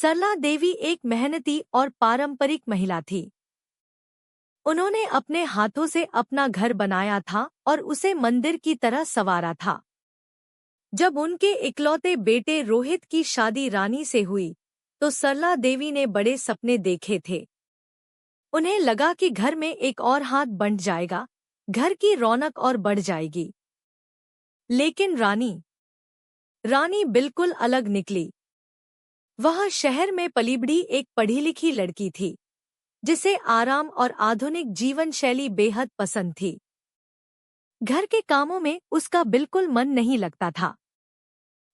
सरला देवी एक मेहनती और पारंपरिक महिला थी। उन्होंने अपने हाथों से अपना घर बनाया था और उसे मंदिर की तरह संवारा था। जब उनके इकलौते बेटे रोहित की शादी रानी से हुई, तो सरला देवी ने बड़े सपने देखे थे। उन्हें लगा कि घर में एक और हाथ बंट जाएगा, घर की रौनक और बढ़ जाएगी। लेकिन रानी बिल्कुल अलग निकली। वह शहर में पली-बढ़ी एक पढ़ी लिखी लड़की थी, जिसे आराम और आधुनिक जीवन शैली बेहद पसंद थी। घर के कामों में उसका बिल्कुल मन नहीं लगता था।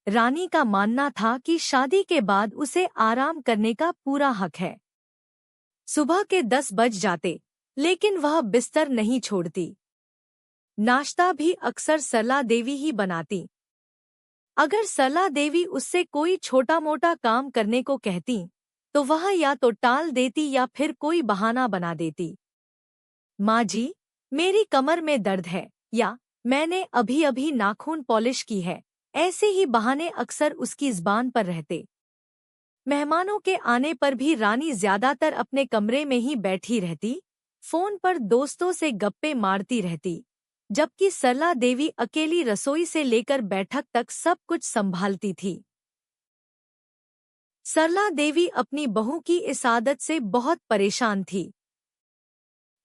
रानी का मानना था कि शादी के बाद उसे आराम करने का पूरा हक है। सुबह के 10 बज जाते, लेकिन वह बिस्तर नहीं छोड़ती। नाश्ता भी अक्सर सरला देवी ही बनाती। अगर सरला देवी उससे कोई छोटा मोटा काम करने को कहती, तो वह या तो टाल देती या फिर कोई बहाना बना देती। माँ जी, मेरी कमर में दर्द है, या मैंने अभी अभी नाखून पॉलिश की है। ऐसे ही बहाने अक्सर उसकी ज़बान पर रहते। मेहमानों के आने पर भी रानी ज्यादातर अपने कमरे में ही बैठी रहती, फोन पर दोस्तों से गप्पे मारती रहती, जबकि सरला देवी अकेली रसोई से लेकर बैठक तक सब कुछ संभालती थी। सरला देवी अपनी बहू की इस आदत से बहुत परेशान थी।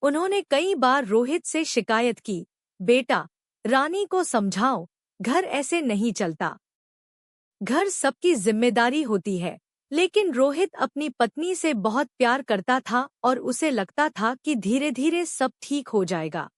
उन्होंने कई बार रोहित से शिकायत की, बेटा, रानी को समझाओ, घर ऐसे नहीं चलता। घर सबकी जिम्मेदारी होती है। लेकिन रोहित अपनी पत्नी से बहुत प्यार करता था और उसे लगता था कि धीरे धीरे सब ठीक हो जाएगा।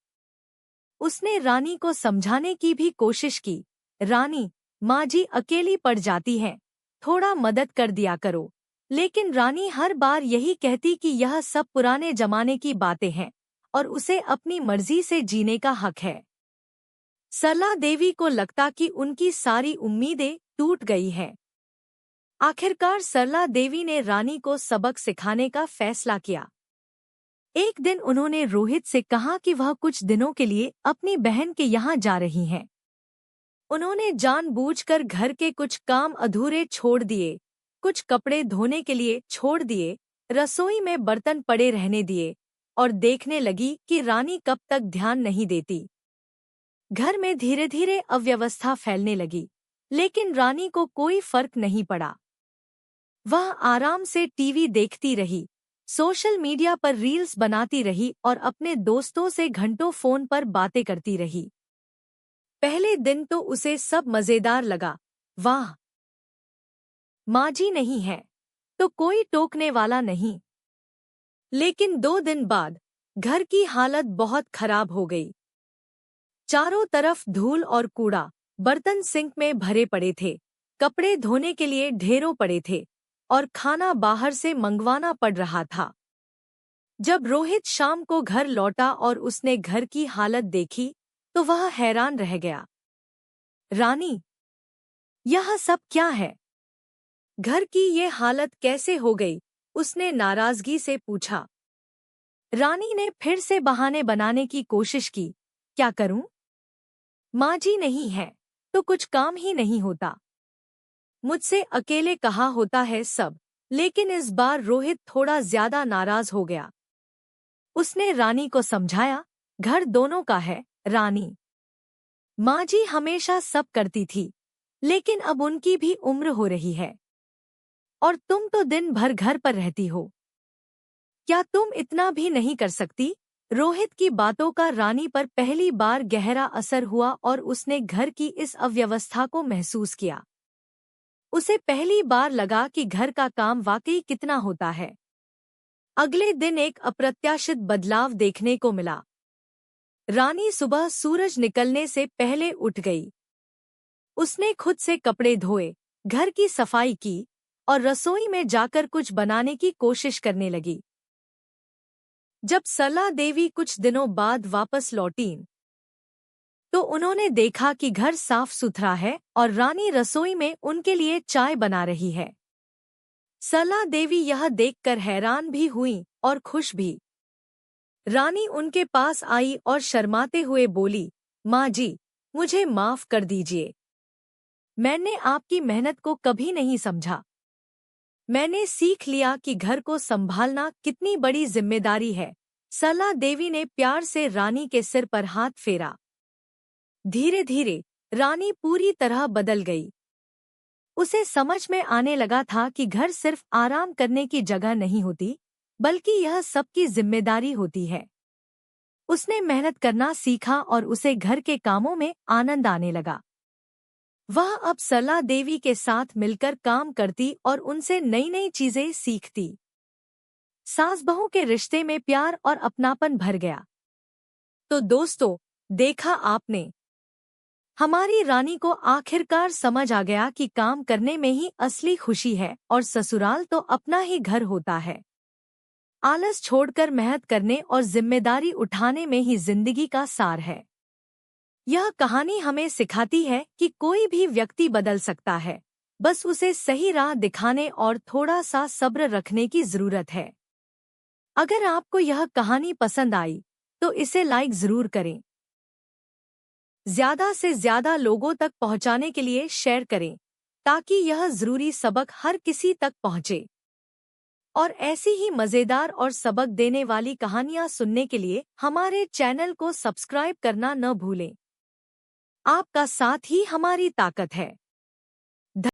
उसने रानी को समझाने की भी कोशिश की, रानी, माँ जी अकेली पड़ जाती हैं, थोड़ा मदद कर दिया करो। लेकिन रानी हर बार यही कहती कि यह सब पुराने जमाने की बातें हैं और उसे अपनी मर्जी से जीने का हक है। सरला देवी को लगता कि उनकी सारी उम्मीदें टूट गई हैं। आखिरकार सरला देवी ने रानी को सबक सिखाने का फैसला किया। एक दिन उन्होंने रोहित से कहा कि वह कुछ दिनों के लिए अपनी बहन के यहाँ जा रही हैं। उन्होंने जानबूझकर घर के कुछ काम अधूरे छोड़ दिए, कुछ कपड़े धोने के लिए छोड़ दिए, रसोई में बर्तन पड़े रहने दिए और देखने लगी कि रानी कब तक ध्यान नहीं देती। घर में धीरे धीरे अव्यवस्था फैलने लगी, लेकिन रानी को कोई फर्क नहीं पड़ा। वह आराम से टीवी देखती रही, सोशल मीडिया पर रील्स बनाती रही और अपने दोस्तों से घंटों फोन पर बातें करती रही। पहले दिन तो उसे सब मजेदार लगा, वाह, माँ जी नहीं है तो कोई टोकने वाला नहीं। लेकिन 2 दिन बाद घर की हालत बहुत खराब हो गई। चारों तरफ धूल और कूड़ा, बर्तन सिंक में भरे पड़े थे, कपड़े धोने के लिए ढेरों पड़े थे और खाना बाहर से मंगवाना पड़ रहा था। जब रोहित शाम को घर लौटा और उसने घर की हालत देखी, तो वह हैरान रह गया। रानी, यह सब क्या है? घर की ये हालत कैसे हो गई? उसने नाराजगी से पूछा। रानी ने फिर से बहाने बनाने की कोशिश की, क्या करूं? माँ जी नहीं है तो कुछ काम ही नहीं होता। मुझसे अकेले कहा होता है सब। लेकिन इस बार रोहित थोड़ा ज्यादा नाराज हो गया। उसने रानी को समझाया, घर दोनों का है रानी। माँ जी हमेशा सब करती थी, लेकिन अब उनकी भी उम्र हो रही है और तुम तो दिन भर घर पर रहती हो। क्या तुम इतना भी नहीं कर सकती? रोहित की बातों का रानी पर पहली बार गहरा असर हुआ और उसने घर की इस अव्यवस्था को महसूस किया। उसे पहली बार लगा कि घर का काम वाकई कितना होता है। अगले दिन एक अप्रत्याशित बदलाव देखने को मिला। रानी सुबह सूरज निकलने से पहले उठ गई। उसने खुद से कपड़े धोए, घर की सफाई की और रसोई में जाकर कुछ बनाने की कोशिश करने लगी। जब सरला देवी कुछ दिनों बाद वापस लौटीं, तो उन्होंने देखा कि घर साफ सुथरा है और रानी रसोई में उनके लिए चाय बना रही है। सरला देवी यह देखकर हैरान भी हुई और खुश भी। रानी उनके पास आई और शर्माते हुए बोली, माँ जी, मुझे माफ कर दीजिए। मैंने आपकी मेहनत को कभी नहीं समझा। मैंने सीख लिया कि घर को संभालना कितनी बड़ी जिम्मेदारी है। सरला देवी ने प्यार से रानी के सिर पर हाथ फेरा। धीरे धीरे रानी पूरी तरह बदल गई। उसे समझ में आने लगा था कि घर सिर्फ आराम करने की जगह नहीं होती, बल्कि यह सबकी जिम्मेदारी होती है। उसने मेहनत करना सीखा और उसे घर के कामों में आनंद आने लगा। वह अब सरला देवी के साथ मिलकर काम करती और उनसे नई नई चीजें सीखती। सास बहू के रिश्ते में प्यार और अपनापन भर गया। तो दोस्तों, देखा आपने, हमारी रानी को आखिरकार समझ आ गया कि काम करने में ही असली खुशी है और ससुराल तो अपना ही घर होता है। आलस छोड़कर मेहनत करने और जिम्मेदारी उठाने में ही जिंदगी का सार है। यह कहानी हमें सिखाती है कि कोई भी व्यक्ति बदल सकता है, बस उसे सही राह दिखाने और थोड़ा सा सब्र रखने की जरूरत है। अगर आपको यह कहानी पसंद आई तो इसे लाइक जरूर करें। ज्यादा से ज्यादा लोगों तक पहुंचाने के लिए शेयर करें, ताकि यह जरूरी सबक हर किसी तक पहुंचे। और ऐसी ही मजेदार और सबक देने वाली कहानियां सुनने के लिए हमारे चैनल को सब्सक्राइब करना न भूलें। आपका साथ ही हमारी ताकत है।